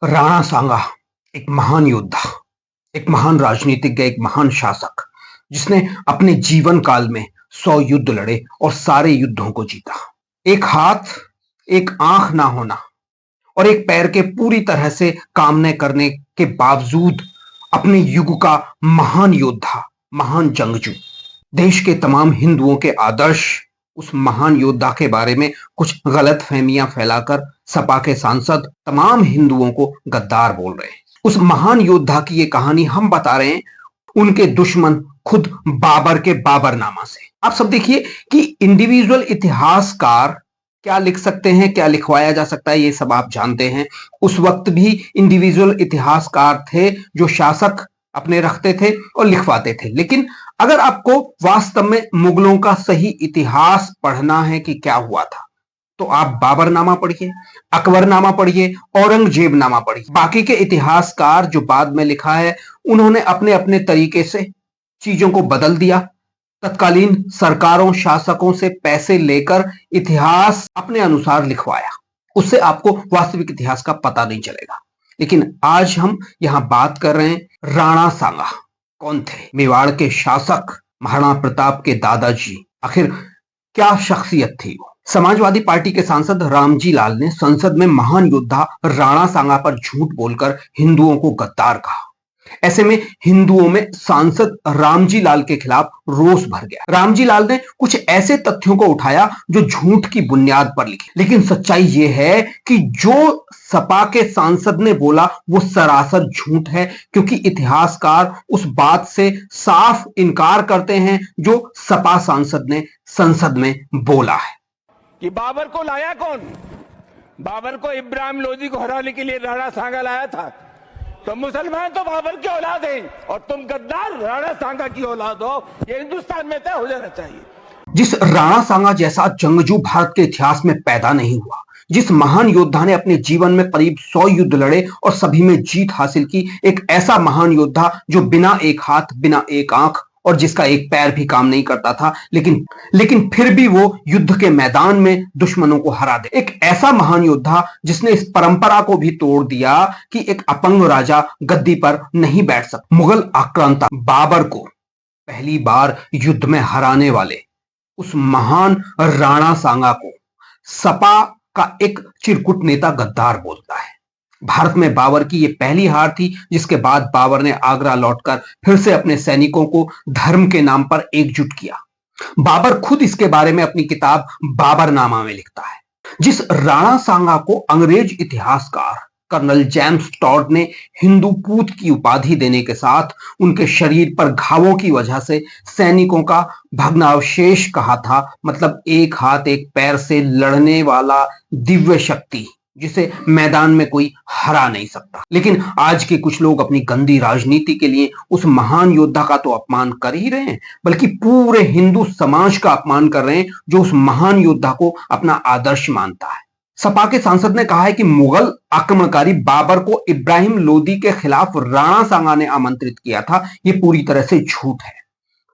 राणा सांगा एक महान योद्धा, एक महान राजनीतिज्ञ, एक महान शासक जिसने अपने जीवन काल में 100 युद्ध लड़े और सारे युद्धों को जीता। एक हाथ, एक आंख ना होना और एक पैर के पूरी तरह से काम न करने के बावजूद अपने युग का महान योद्धा, महान जंगजू। देश के तमाम हिंदुओं के आदर्श उस महान योद्धा के बारे में कुछ गलत फहमियां फैलाकर सपा के सांसद तमाम हिंदुओं को गद्दार बोल रहे हैं। उस महान योद्धा की ये कहानी हम बता रहे हैं उनके दुश्मन खुद बाबर के बाबरनामा से। आप सब देखिए कि इंडिविजुअल इतिहासकार क्या लिख सकते हैं, क्या लिखवाया जा सकता है, ये सब आप जानते हैं। उस वक्त भी इंडिविजुअल इतिहासकार थे जो शासक अपने रखते थे और लिखवाते थे। लेकिन अगर आपको वास्तव में मुगलों का सही इतिहास पढ़ना है कि क्या हुआ था, तो आप बाबरनामा पढ़िए, अकबरनामा पढ़िए, औरंगजेबनामा पढ़िए। बाकी के इतिहासकार जो बाद में लिखा है, उन्होंने अपने अपने तरीके से चीजों को बदल दिया। तत्कालीन सरकारों, शासकों से पैसे लेकर इतिहास अपने अनुसार लिखवाया। उससे आपको वास्तविक इतिहास का पता नहीं चलेगा। लेकिन आज हम यहां बात कर रहे हैं राणा सांगा कौन थे। मेवाड़ के शासक महाराणा प्रताप के दादाजी, आखिर क्या शख्सियत थी वो। समाजवादी पार्टी के सांसद रामजी लाल ने संसद में महान योद्धा राणा सांगा पर झूठ बोलकर हिंदुओं को गद्दार कहा। ऐसे में हिंदुओं में सांसद रामजी लाल के खिलाफ रोष भर गया। रामजी लाल ने कुछ ऐसे तथ्यों को उठाया जो झूठ की बुनियाद पर लिखे। लेकिन सच्चाई यह है कि जो सपा के सांसद ने बोला वो सरासर झूठ है, क्योंकि इतिहासकार उस बात से साफ इनकार करते हैं जो सपा सांसद ने संसद में बोला है कि बाबर को लाया कौन। बाबर को इब्राहिम लोदी को हराने के लिए राणा सांगा लाया था। तो मुसलमान तो बाबर की औलाद हैं और तुम गद्दार राणा सांगा की औलाद हो। ये हिंदुस्तान में तय हो जाना चाहिए। जिस राणा सांगा जैसा जंगजू भारत के इतिहास में पैदा नहीं हुआ, जिस महान योद्धा ने अपने जीवन में करीब 100 युद्ध लड़े और सभी में जीत हासिल की, एक ऐसा महान योद्धा जो बिना एक हाथ, बिना एक आंख और जिसका एक पैर भी काम नहीं करता था, लेकिन फिर भी वो युद्ध के मैदान में दुश्मनों को हरा दे। एक ऐसा महान योद्धा जिसने इस परंपरा को भी तोड़ दिया कि एक अपंग राजा गद्दी पर नहीं बैठ सकता। मुगल आक्रांता बाबर को पहली बार युद्ध में हराने वाले उस महान राणा सांगा को सपा का एक चिरकुट नेता गद्दार बोलता है। भारत में बाबर की यह पहली हार थी, जिसके बाद बाबर ने आगरा लौटकर फिर से अपने सैनिकों को धर्म के नाम पर एकजुट किया। बाबर खुद इसके बारे में अपनी किताब बाबरनामा में लिखता है। जिस राणा सांगा को अंग्रेज इतिहासकार कर्नल जेम्स टॉड ने हिंदू पूत की उपाधि देने के साथ उनके शरीर पर घावों की वजह से सैनिकों का भग्नावशेष कहा था, मतलब एक हाथ एक पैर से लड़ने वाला दिव्य शक्ति जिसे मैदान में कोई हरा नहीं सकता। लेकिन आज के कुछ लोग अपनी गंदी राजनीति के लिए उस महान योद्धा का तो अपमान कर ही रहे हैं, बल्कि पूरे हिंदू समाज का अपमान कर रहे हैं जो उस महान योद्धा को अपना आदर्श मानता है। सपा के सांसद ने कहा है कि मुगल आक्रमणकारी बाबर को इब्राहिम लोदी के खिलाफ राणा सांगा ने आमंत्रित किया था। यह पूरी तरह से झूठ है।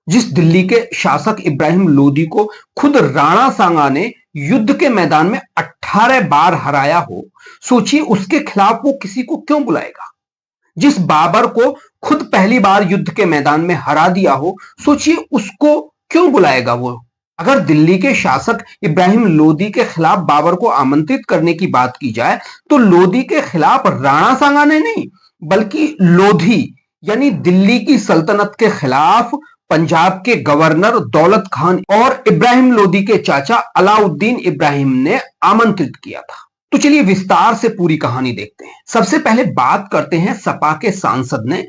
जिस दिल्ली के शासक इब्राहिम लोदी को खुद राणा सांगा ने युद्ध के मैदान में 18 बार हराया हो, सोचिए उसके खिलाफ वो किसी को क्यों बुलाएगा। जिस बाबर को खुद पहली बार युद्ध के मैदान में हरा दिया हो, सोचिए उसको क्यों बुलाएगा वो। अगर दिल्ली के शासक इब्राहिम लोदी के खिलाफ बाबर को आमंत्रित करने की बात की जाए, तो लोदी के खिलाफ राणा सांगा ने नहीं, बल्कि लोधी यानी दिल्ली की सल्तनत के खिलाफ पंजाब के गवर्नर दौलत खान और इब्राहिम लोदी के चाचा अलाउद्दीन इब्राहिम ने आमंत्रित किया था। तो चलिए विस्तार से पूरी कहानी देखते हैं। सबसे पहले बात करते हैं सपा के सांसद ने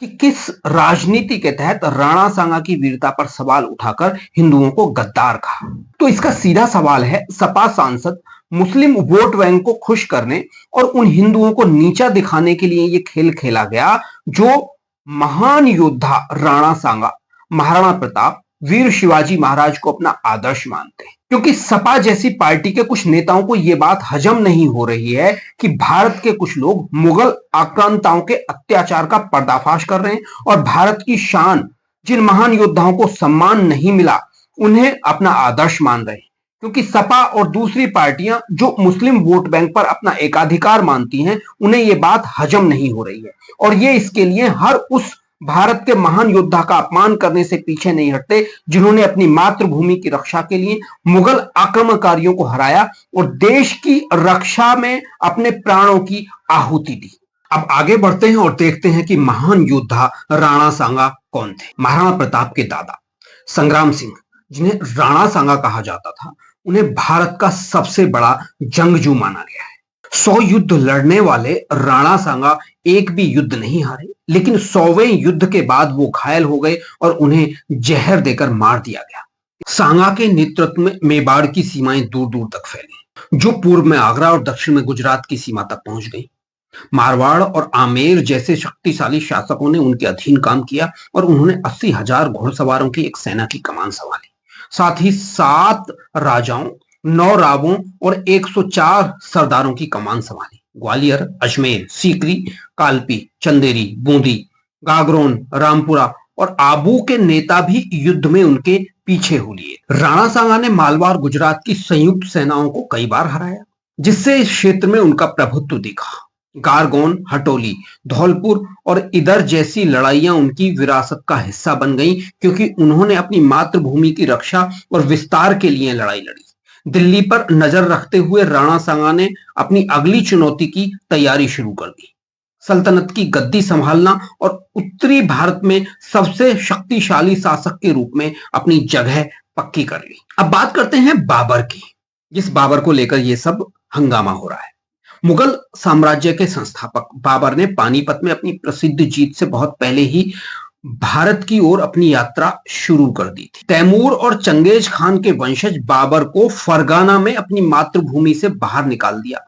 कि किस राजनीति के तहत राणा सांगा की वीरता पर सवाल उठाकर हिंदुओं को गद्दार कहा। तो इसका सीधा सवाल है, सपा सांसद मुस्लिम वोट बैंक को खुश करने और उन हिंदुओं को नीचा दिखाने के लिए यह खेल खेला गया जो महान योद्धा राणा सांगा, महाराणा प्रताप, वीर शिवाजी महाराज को अपना आदर्श मानते हैं। क्योंकि सपा जैसी पार्टी के कुछ नेताओं को यह बात हजम नहीं हो रही है कि भारत के कुछ लोग मुगल आक्रांताओं के अत्याचार का पर्दाफाश कर रहे हैं और भारत की शान, जिन महान योद्धाओं को सम्मान नहीं मिला, उन्हें अपना आदर्श मान रहे हैं। क्योंकि सपा और दूसरी पार्टियां जो मुस्लिम वोट बैंक पर अपना एकाधिकार मानती हैं, उन्हें ये बात हजम नहीं हो रही है और ये इसके लिए हर उस भारत के महान योद्धा का अपमान करने से पीछे नहीं हटते जिन्होंने अपनी मातृभूमि की रक्षा के लिए मुगल आक्रमणकारियों को हराया और देश की रक्षा में अपने प्राणों की आहुति दी। अब आगे बढ़ते हैं और देखते हैं कि महान योद्धा राणा सांगा कौन थे। महाराणा प्रताप के दादा संग्राम सिंह, जिन्हें राणा सांगा कहा जाता था, उन्हें भारत का सबसे बड़ा जंगजू माना गया है। 100 युद्ध लड़ने वाले राणा सांगा एक भी युद्ध नहीं हारे, लेकिन 100वें युद्ध के बाद वो घायल हो गए और उन्हें जहर देकर मार दिया गया। सांगा के नेतृत्व में मेवाड़ की सीमाएं दूर दूर तक फैली, जो पूर्व में आगरा और दक्षिण में गुजरात की सीमा तक पहुंच गई। मारवाड़ और आमेर जैसे शक्तिशाली शासकों ने उनके अधीन काम किया और उन्होंने 80,000 घुड़सवारों की एक सेना की कमान संभाली। साथ ही 7 राजाओं, 9 रावों और 104 सरदारों की कमान संभाली। ग्वालियर, अजमेर, सीकरी, कालपी, चंदेरी, बूंदी, गागरोन, रामपुरा और आबू के नेता भी युद्ध में उनके पीछे हो लिए। राणा सांगा ने मालवा और गुजरात की संयुक्त सेनाओं को कई बार हराया, जिससे इस क्षेत्र में उनका प्रभुत्व दिखा। गारगोन, हटोली, धौलपुर और इधर जैसी लड़ाइयां उनकी विरासत का हिस्सा बन गईं, क्योंकि उन्होंने अपनी मातृभूमि की रक्षा और विस्तार के लिए लड़ाई लड़ी। दिल्ली पर नजर रखते हुए राणा सांगा ने अपनी अगली चुनौती की तैयारी शुरू कर दी, सल्तनत की गद्दी संभालना और उत्तरी भारत में सबसे शक्तिशाली शासक के रूप में अपनी जगह पक्की कर ली। अब बात करते हैं बाबर की, जिस बाबर को लेकर यह सब हंगामा हो रहा है। मुगल साम्राज्य के संस्थापक बाबर ने पानीपत में अपनी प्रसिद्ध जीत से बहुत पहले ही भारत की ओर अपनी यात्रा शुरू कर दी थी। तैमूर और चंगेज खान के वंशज बाबर को फरगाना में अपनी मातृभूमि से बाहर निकाल दिया।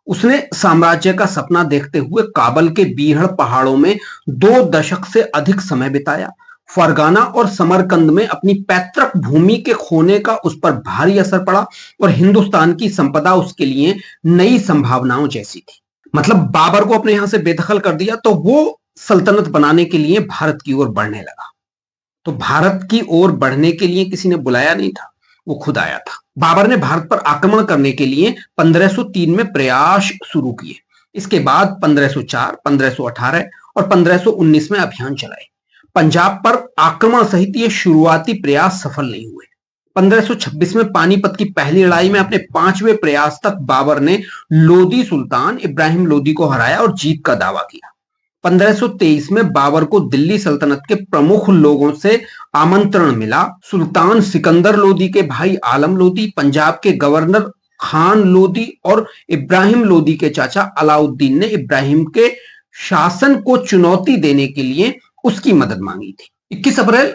उसने साम्राज्य का सपना देखते हुए काबल के बीहड़ पहाड़ों में 2 दशक से अधिक समय बिताया। फरगाना और समरकंद में अपनी पैतृक भूमि के खोने का उस पर भारी असर पड़ा और हिंदुस्तान की संपदा उसके लिए नई संभावनाओं जैसी थी। मतलब बाबर को अपने यहां से बेदखल कर दिया तो वो सल्तनत बनाने के लिए भारत की ओर बढ़ने लगा। तो भारत की ओर बढ़ने के लिए किसी ने बुलाया नहीं था, वो खुद आया था। बाबर ने भारत पर आक्रमण करने के लिए 1503 में प्रयास शुरू किए। इसके बाद 1504, 1518 और 1519 में अभियान चलाए। पंजाब पर आक्रमण सहित ये शुरुआती प्रयास सफल नहीं हुए। 1526 में पानीपत की पहली लड़ाई में अपने 5वें प्रयास तक बाबर ने लोदी सुल्तान इब्राहिम लोदी को हराया और जीत का दावा किया। 1523 में बाबर को दिल्ली सल्तनत के प्रमुख लोगों से आमंत्रण मिला। सुल्तान सिकंदर लोदी के भाई आलम लोदी, पंजाब के गवर्नर खान लोदी और इब्राहिम लोदी के चाचा अलाउद्दीन ने इब्राहिम के शासन को चुनौती देने के लिए उसकी मदद मांगी थी। 21 अप्रैल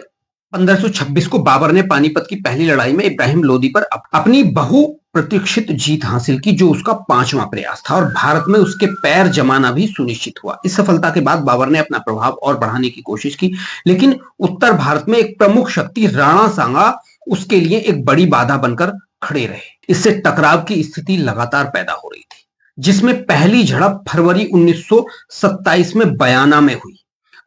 1526 को बाबर ने पानीपत की पहली लड़ाई में इब्राहिम लोदी पर अपनी बहुप्रतीक्षित जीत हासिल की, जो उसका 5वां प्रयास था और भारत में उसके पैर जमाना भी सुनिश्चित हुआ। इस सफलता के बाद बाबर ने अपना प्रभाव और बढ़ाने की कोशिश की, लेकिन उत्तर भारत में एक प्रमुख शक्ति राणा सांगा उसके लिए एक बड़ी बाधा बनकर खड़े रहे। इससे टकराव की स्थिति लगातार पैदा हो रही थी, जिसमें पहली झड़प फरवरी 1927 में बयाना में हुई।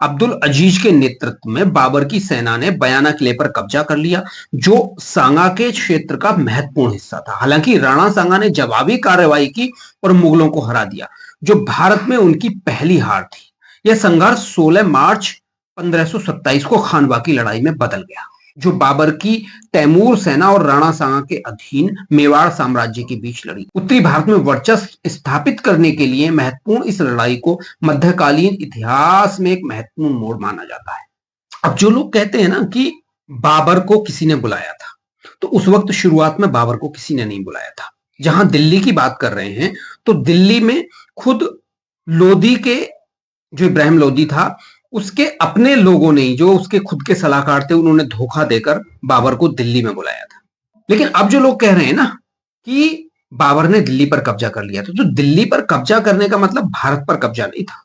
अब्दुल अजीज के नेतृत्व में बाबर की सेना ने बयाना किले पर कब्जा कर लिया, जो सांगा के क्षेत्र का महत्वपूर्ण हिस्सा था। हालांकि राणा सांगा ने जवाबी कार्रवाई की और मुगलों को हरा दिया, जो भारत में उनकी पहली हार थी। यह संघर्ष 16 मार्च 1527 को खानवा की लड़ाई में बदल गया, जो बाबर की तैमूर सेना और राणा सांगा के अधीन मेवाड़ साम्राज्य के बीच लड़ी। उत्तरी भारत में वर्चस्व स्थापित करने के लिए महत्वपूर्ण इस लड़ाई को मध्यकालीन इतिहास में एक महत्वपूर्ण मोड़ माना जाता है। अब जो लोग कहते हैं ना कि बाबर को किसी ने बुलाया था, तो उस वक्त शुरुआत में बाबर को किसी ने नहीं बुलाया था। जहां दिल्ली की बात कर रहे हैं तो दिल्ली में खुद लोदी के, जो इब्राहिम लोदी था, उसके अपने लोगों ने, जो उसके खुद के सलाहकार थे, उन्होंने धोखा देकर बाबर को दिल्ली में बुलाया था। लेकिन अब जो लोग कह रहे हैं ना कि बाबर ने दिल्ली पर कब्जा कर लिया था, तो दिल्ली पर कब्जा करने का मतलब भारत पर कब्जा नहीं था।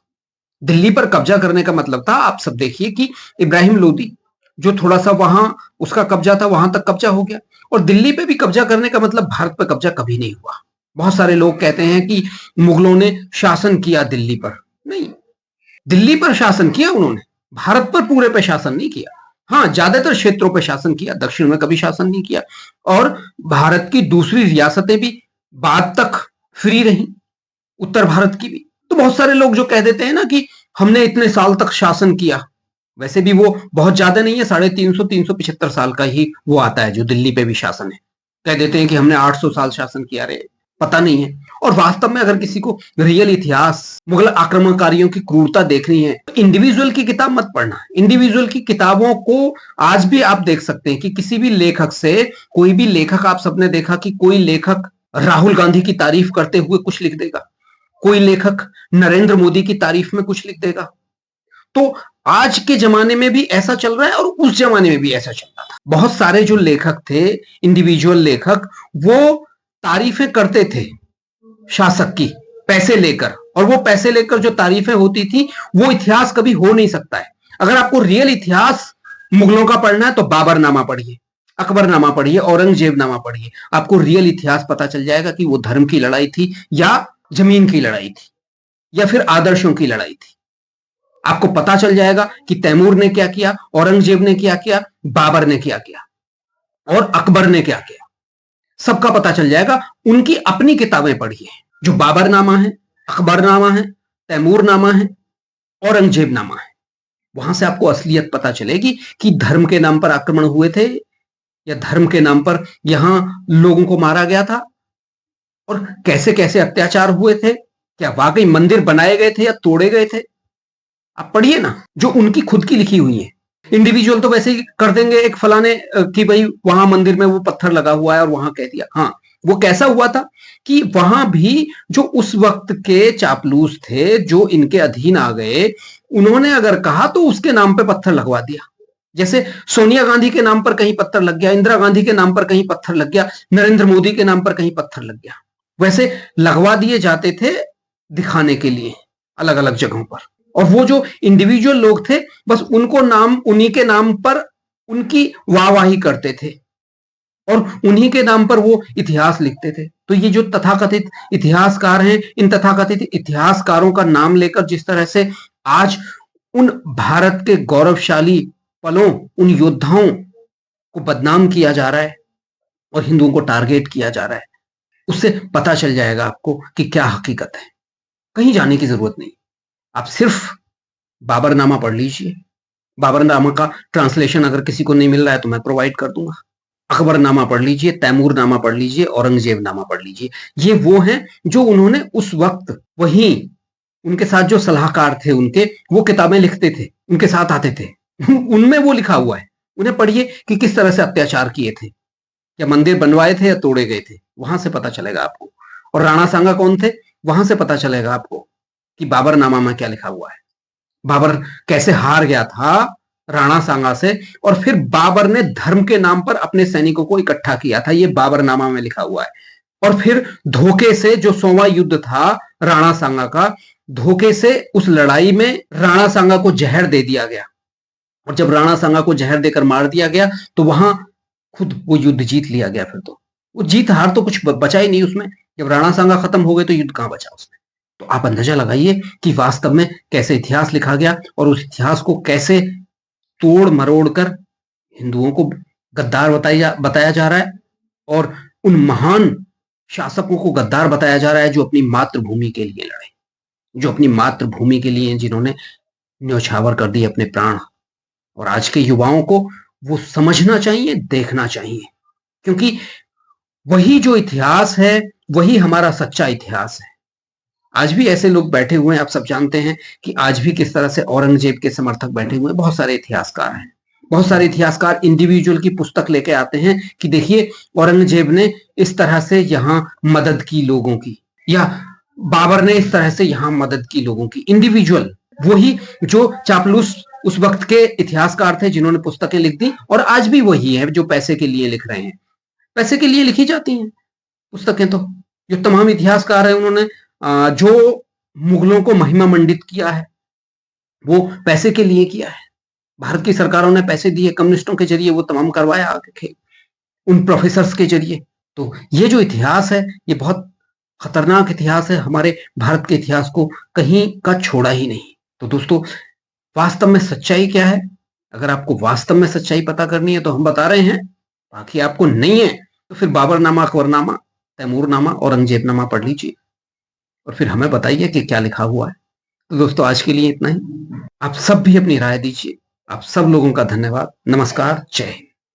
दिल्ली पर कब्जा करने का मतलब था, आप सब देखिए कि इब्राहिम लोदी जो थोड़ा सा वहां उसका कब्जा था, वहां तक कब्जा हो गया। और दिल्ली पे भी कब्जा करने का मतलब भारत पर कब्जा कभी नहीं हुआ। बहुत सारे लोग कहते हैं कि मुगलों ने शासन किया दिल्ली पर, नहीं, दिल्ली पर शासन किया उन्होंने, भारत पर पूरे पे शासन नहीं किया। हाँ, ज्यादातर क्षेत्रों पे शासन किया, दक्षिण में कभी शासन नहीं किया। और भारत की दूसरी रियासतें भी बाद तक फ्री रही, उत्तर भारत की भी। तो बहुत सारे लोग जो कह देते हैं ना कि हमने इतने साल तक शासन किया, वैसे भी वो बहुत ज्यादा नहीं है, 350 साल का ही वो आता है जो दिल्ली पे भी शासन है। कह देते हैं कि हमने 800 साल शासन किया, रे पता नहीं है। और वास्तव में अगर किसी को रियल इतिहास, मुगल आक्रमणकारियों की क्रूरता देखनी है तो इंडिविजुअल की किताब मत पढ़ना। इंडिविजुअल की किताबों को आज भी आप देख सकते हैं कि किसी भी लेखक से, कोई भी लेखक, आप सबने देखा कि कोई लेखक राहुल गांधी की तारीफ करते हुए कुछ लिख देगा, कोई लेखक नरेंद्र मोदी की तारीफ में कुछ लिख देगा। तो आज के जमाने में भी ऐसा चल रहा है और उस जमाने में भी ऐसा चल रहा था। बहुत सारे जो लेखक थे, इंडिविजुअल लेखक, वो तारीफें करते थे शासक की पैसे लेकर, और वो पैसे लेकर जो तारीफें होती थी वो इतिहास कभी हो नहीं सकता है। अगर आपको रियल इतिहास मुगलों का पढ़ना है तो बाबरनामा पढ़िए, अकबरनामा पढ़िए, औरंगजेबनामा पढ़िए। आपको रियल इतिहास पता चल जाएगा कि वो धर्म की लड़ाई थी या जमीन की लड़ाई थी या फिर आदर्शों की लड़ाई थी। आपको पता चल जाएगा कि तैमूर ने क्या किया, औरंगजेब ने क्या किया, बाबर ने क्या किया और अकबर ने क्या किया, सबका पता चल जाएगा। उनकी अपनी किताबें पढ़िए, जो बाबरनामा है, अकबरनामा है, तैमूरनामा है, औरंगजेबनामा है। वहां से आपको असलियत पता चलेगी कि धर्म के नाम पर आक्रमण हुए थे या धर्म के नाम पर यहां लोगों को मारा गया था, और कैसे कैसे अत्याचार हुए थे। क्या वाकई मंदिर बनाए गए थे या तोड़े गए थे? आप पढ़िए ना, जो उनकी खुद की लिखी हुई है। इंडिविजुअल तो वैसे ही कर देंगे एक फलाने कि भाई वहां मंदिर में वो पत्थर लगा हुआ है और वहां कह दिया। हाँ, वो कैसा हुआ था कि वहां भी जो उस वक्त के चापलूस थे, जो इनके अधीन आ गए, उन्होंने अगर कहा तो उसके नाम पे पत्थर लगवा दिया। जैसे सोनिया गांधी के नाम पर कहीं पत्थर लग गया, इंदिरा गांधी के नाम पर कहीं पत्थर लग गया, नरेंद्र मोदी के नाम पर कहीं पत्थर लग गया, वैसे लगवा दिए जाते थे दिखाने के लिए अलग अलग जगहों पर। और वो जो इंडिविजुअल लोग थे, बस उनको नाम, उन्हीं के नाम पर उनकी वाहवाही करते थे और उन्हीं के नाम पर वो इतिहास लिखते थे। तो ये जो तथाकथित इतिहासकार हैं, इन तथाकथित इतिहासकारों का नाम लेकर जिस तरह से आज उन भारत के गौरवशाली पलों, उन योद्धाओं को बदनाम किया जा रहा है और हिंदुओं को टारगेट किया जा रहा है, उससे पता चल जाएगा आपको कि क्या हकीकत है। कहीं जाने की जरूरत नहीं, आप सिर्फ बाबरनामा पढ़ लीजिए। बाबरनामा का ट्रांसलेशन अगर किसी को नहीं मिल रहा है तो मैं प्रोवाइड कर दूंगा। अकबरनामा पढ़ लीजिए, तैमूरनामा पढ़ लीजिए, औरंगजेबनामा पढ़ लीजिए। ये वो हैं जो उन्होंने उस वक्त, वहीं उनके साथ जो सलाहकार थे उनके, वो किताबें लिखते थे, उनके साथ आते थे, उनमें वो लिखा हुआ है। उन्हें पढ़िए कि किस तरह से अत्याचार किए थे, या मंदिर बनवाए थे या तोड़े गए थे, वहां से पता चलेगा आपको। और राणा सांगा कौन थे, वहां से पता चलेगा आपको कि बाबरनामा में क्या लिखा हुआ है। बाबर कैसे हार गया था राणा सांगा से, और फिर बाबर ने धर्म के नाम पर अपने सैनिकों को इकट्ठा किया था, ये बाबरनामा में लिखा हुआ है। और फिर धोखे से, जो 100वां युद्ध था राणा सांगा का, धोखे से उस लड़ाई में राणा सांगा को जहर दे दिया गया, और जब राणा सांगा को जहर देकर मार दिया गया तो वहां खुद वो युद्ध जीत लिया गया। फिर तो वो जीत हार तो कुछ बचा ही नहीं उसमें। जब राणा सांगा खत्म हो गए तो युद्ध कहां बचा उसमें। तो आप अंदाजा लगाइए कि वास्तव में कैसे इतिहास लिखा गया और उस इतिहास को कैसे तोड़ मरोड़ कर हिंदुओं को गद्दार बताया जा रहा है, और उन महान शासकों को गद्दार बताया जा रहा है जो अपनी मातृभूमि के लिए लड़े, जो अपनी मातृभूमि के लिए, जिन्होंने न्यौछावर कर दिए अपने प्राण। और आज के युवाओं को वो समझना चाहिए, देखना चाहिए, क्योंकि वही जो इतिहास है वही हमारा सच्चा इतिहास है। आज भी ऐसे लोग बैठे हुए हैं, आप सब जानते हैं कि आज भी किस तरह से औरंगजेब के समर्थक बैठे हुए हैं। बहुत सारे इतिहासकार हैं, बहुत सारे इतिहासकार इंडिविजुअल की पुस्तक लेके आते हैं कि देखिए औरंगजेब ने इस तरह से यहां मदद की लोगों की, या बाबर ने इस तरह से यहां मदद की लोगों की। इंडिविजुअल, वही जो चापलूस उस वक्त के इतिहासकार थे जिन्होंने पुस्तकें लिख दी, और आज भी वही है जो पैसे के लिए लिख रहे हैं। पैसे के लिए लिखी जाती हैं पुस्तकें। तो जो तमाम इतिहासकार है, उन्होंने जो मुगलों को महिमा मंडित किया है वो पैसे के लिए किया है। भारत की सरकारों ने पैसे दिए, कम्युनिस्टों के जरिए वो तमाम करवाया आगे उन प्रोफेसर्स के जरिए। तो ये जो इतिहास है ये बहुत खतरनाक इतिहास है, हमारे भारत के इतिहास को कहीं का छोड़ा ही नहीं। तो दोस्तों, वास्तव में सच्चाई क्या है अगर आपको वास्तव में सच्चाई पता करनी है तो हम बता रहे हैं, बाकी आपको नहीं है तो फिर बाबरनामा, अकबरनामा, तैमूरनामा, औरंगजेबनामा पढ़ लीजिए और फिर हमें बताइए कि क्या लिखा हुआ है। तो दोस्तों आज के लिए इतना ही। आप सब भी अपनी राय दीजिए। आप सब लोगों का धन्यवाद। नमस्कार, जय हिंद।